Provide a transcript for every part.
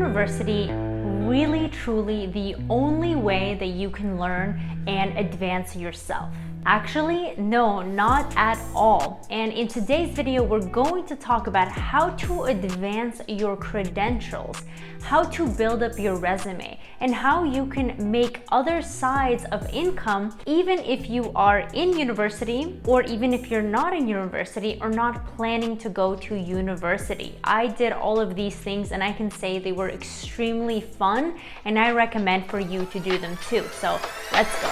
university really truly the only way that you can learn and advance yourself? Actually, no, not at all. And in today's video, we're going to talk about how to advance your credentials, how to build up your resume, and how you can make other sides of income even if you are in university, or even if you're not in university or not planning to go to university. I did all of these things and I can say they were extremely fun, and I recommend for you to do them too. So let's go.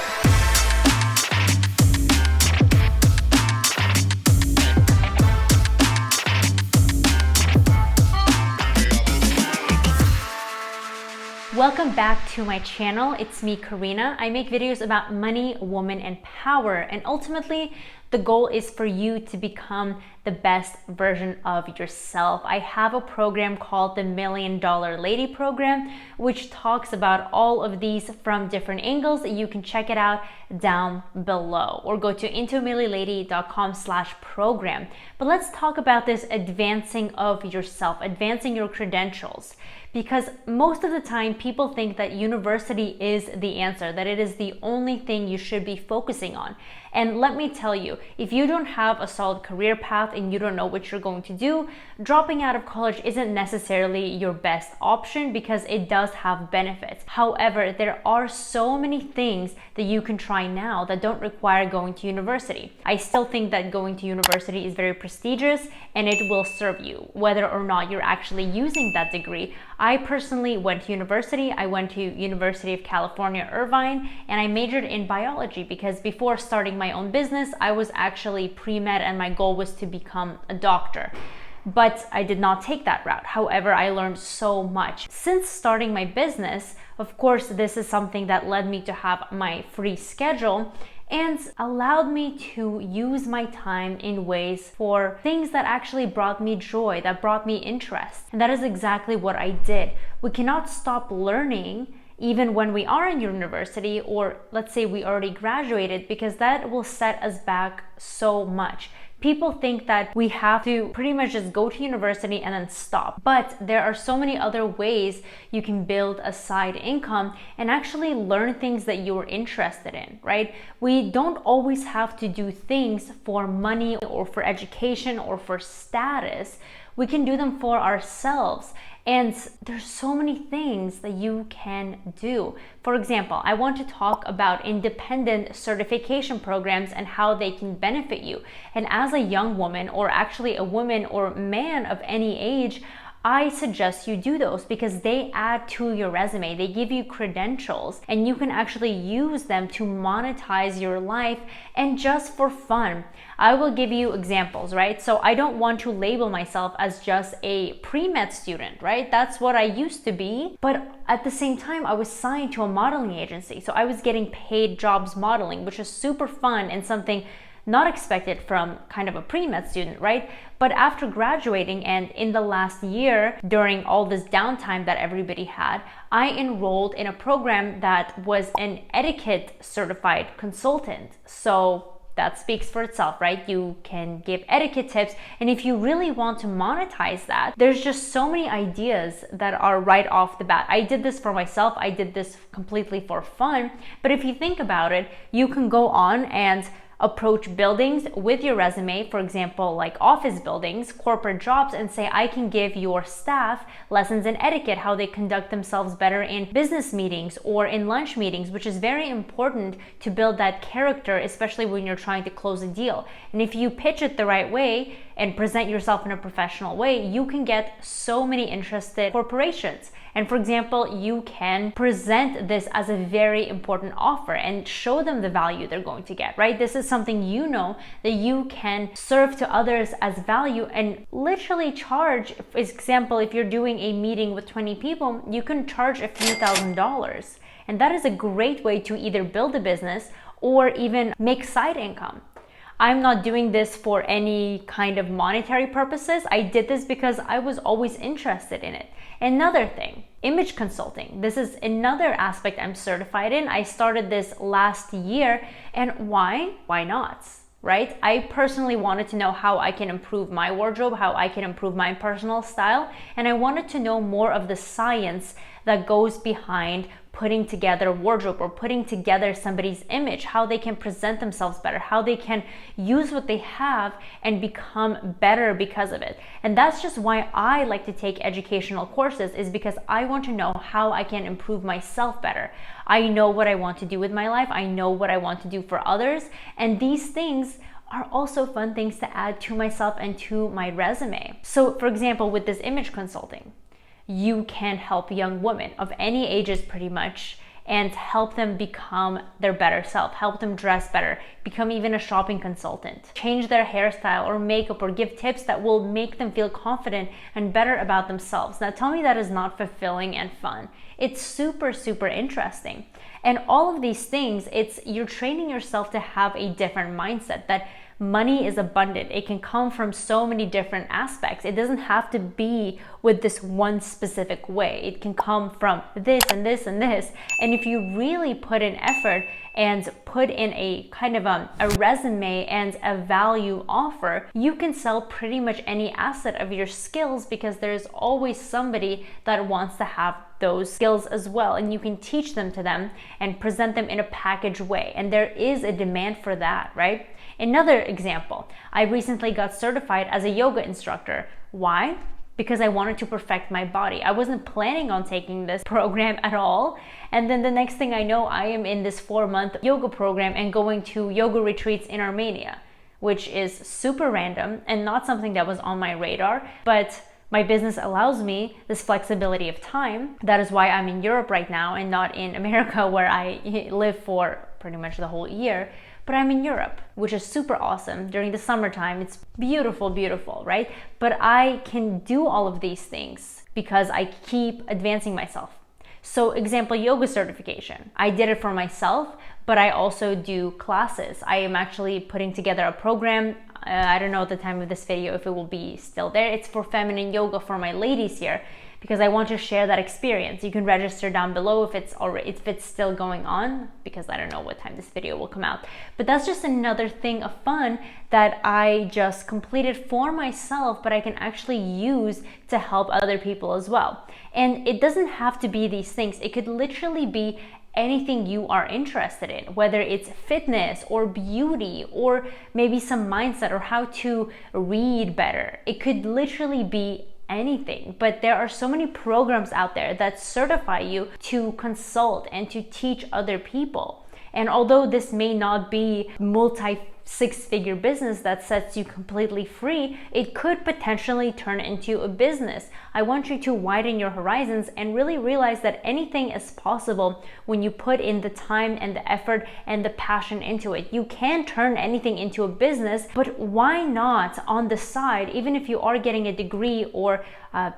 Welcome back to my channel. It's me, Karina. I make videos about money, woman, and power, and ultimately the goal is for you to become the best version of yourself. I have a program called the $1 Million Lady Program, which talks about all of these from different angles. You can check it out down below, or go to intomillylady.com/program. But let's talk about this advancing of yourself, advancing your credentials. Because most of the time people think that university is the answer, that it is the only thing you should be focusing on. And let me tell you, if you don't have a solid career path and you don't know what you're going to do, dropping out of college isn't necessarily your best option because it does have benefits. However, there are so many things that you can try now that don't require going to university. I still think that going to university is very prestigious and it will serve you, whether or not you're actually using that degree. I personally went to university. I went to University of California, Irvine, and I majored in biology because before starting my own business, I was actually pre-med and my goal was to become a doctor. But I did not take that route. However, I learned so much. Since starting my business, of course, this is something that led me to have my free schedule and allowed me to use my time in ways for things that actually brought me joy, that brought me interest. And that is exactly what I did. We cannot stop learning even when we are in university, or let's say we already graduated, because that will set us back so much. People think that we have to pretty much just go to university and then stop. But there are so many other ways you can build a side income and actually learn things that you're interested in, right? We don't always have to do things for money or for education or for status. We can do them for ourselves. And there's so many things that you can do. For example, I want to talk about independent certification programs and how they can benefit you. And as a young woman, or actually a woman or man of any age, I suggest you do those because they add to your resume. They give you credentials and you can actually use them to monetize your life and just for fun. I will give you examples, right? So I don't want to label myself as just a pre-med student, right? That's what I used to be. But at the same time, I was signed to a modeling agency. So I was getting paid jobs modeling, which is super fun and something not expected from kind of a pre-med student, right? But after graduating and in the last year, during all this downtime that everybody had, I enrolled in a program that was an etiquette certified consultant. So that speaks for itself, right? You can give etiquette tips. And if you really want to monetize that, there's just so many ideas that are right off the bat. I did this for myself. I did this completely for fun. But if you think about it, you can go on and approach buildings with your resume, for example, like office buildings, corporate jobs, and say, I can give your staff lessons in etiquette, how they conduct themselves better in business meetings or in lunch meetings, which is very important to build that character, especially when you're trying to close a deal. And if you pitch it the right way and present yourself in a professional way, you can get so many interested corporations. And for example, you can present this as a very important offer and show them the value they're going to get, right? This is something you know that you can serve to others as value and literally charge. For example, if you're doing a meeting with 20 people, you can charge a few $1,000s. And that is a great way to either build a business or even make side income. I'm not doing this for any kind of monetary purposes. I did this because I was always interested in it. Another thing, image consulting. This is another aspect I'm certified in. I started this last year, and why? Why not? right? I personally wanted to know how I can improve my wardrobe, how I can improve my personal style, and I wanted to know more of the science that goes behind putting together a wardrobe or putting together somebody's image, how they can present themselves better, how they can use what they have and become better because of it. And that's just why I like to take educational courses, is because I want to know how I can improve myself better. I know what I want to do with my life. I know what I want to do for others. And these things are also fun things to add to myself and to my resume. So for example, with this image consulting, you can help young women of any ages pretty much and help them become their better self, help them dress better, become even a shopping consultant, change their hairstyle or makeup, or give tips that will make them feel confident and better about themselves. Now tell me that is not fulfilling and fun. It's super, super interesting. And all of these things, you're training yourself to have a different mindset, that money is abundant. It can come from so many different aspects. It doesn't have to be with this one specific way. It can come from this and this and this. And if you really put in effort and put in a kind of a resume and a value offer, you can sell pretty much any asset of your skills, because there's always somebody that wants to have those skills as well, and you can teach them to them and present them in a packaged way. And there is a demand for that, right? Another example, I recently got certified as a yoga instructor. Why? Because I wanted to perfect my body. I wasn't planning on taking this program at all. And then the next thing I know, I am in this 4-month yoga program and going to yoga retreats in Armenia, which is super random and not something that was on my radar. But my business allows me this flexibility of time. That is why I'm in Europe right now and not in America, where I live for pretty much the whole year. But I'm in Europe, which is super awesome. During the summertime, it's beautiful, beautiful, right? But I can do all of these things because I keep advancing myself. So example, yoga certification. I did it for myself, but I also do classes. I am actually putting together a program. I don't know at the time of this video if it will be still there. It's for feminine yoga for my ladies here, because I want to share that experience. You can register down below if it's still going on, because I don't know what time this video will come out. But that's just another thing of fun that I just completed for myself, but I can actually use to help other people as well. And it doesn't have to be these things. It could literally be anything you are interested in, whether it's fitness or beauty or maybe some mindset or how to read better. It could literally be anything. But there are so many programs out there that certify you to consult and to teach other people. And although this may not be multi-six-figure business that sets you completely free, it could potentially turn into a business. I want you to widen your horizons and really realize that anything is possible when you put in the time and the effort and the passion into it. You can turn anything into a business, but why not on the side, even if you are getting a degree or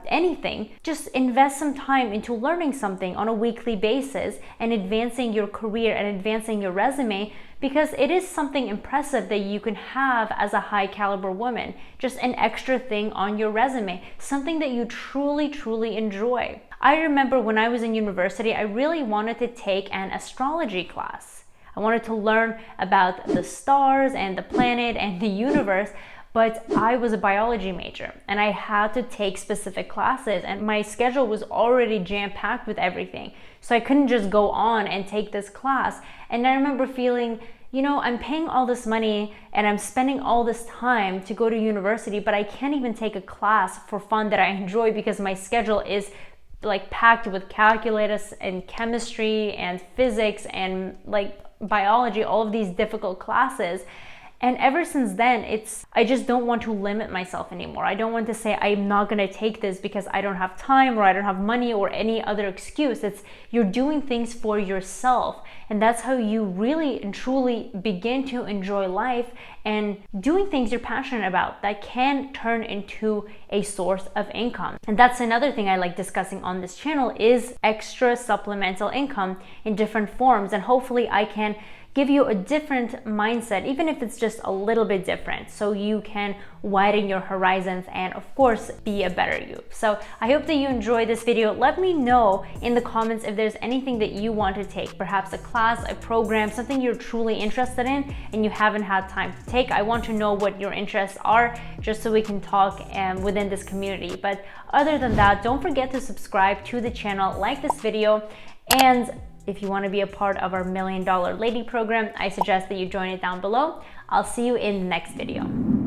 anything, just invest some time into learning something on a weekly basis and advancing your career and advancing your resume, because it is something impressive that you can have as a high caliber woman. Just an extra thing on your resume, something that you truly, truly enjoy. I remember when I was in university, I really wanted to take an astrology class. I wanted to learn about the stars and the planet and the universe, but I was a biology major and I had to take specific classes, and my schedule was already jam-packed with everything. So I couldn't just go on and take this class. And I remember feeling, I'm paying all this money and I'm spending all this time to go to university, but I can't even take a class for fun that I enjoy because my schedule is like packed with calculus and chemistry and physics and like biology, all of these difficult classes. And ever since then, I just don't want to limit myself anymore. I don't want to say I'm not going to take this because I don't have time or I don't have money or any other excuse. You're doing things for yourself. And that's how you really and truly begin to enjoy life and doing things you're passionate about that can turn into a source of income. And that's another thing I like discussing on this channel, is extra supplemental income in different forms. And hopefully I can give you a different mindset, even if it's just a little bit different, so you can widen your horizons and of course be a better you. So I hope that you enjoyed this video. Let me know in the comments if there's anything that you want to take, perhaps a class, a program, something you're truly interested in and you haven't had time to take. I want to know what your interests are, just so we can talk within this community. But other than that, don't forget to subscribe to the channel, like this video, and if you want to be a part of our $1 Million Lady program, I suggest that you join it down below. I'll see you in the next video.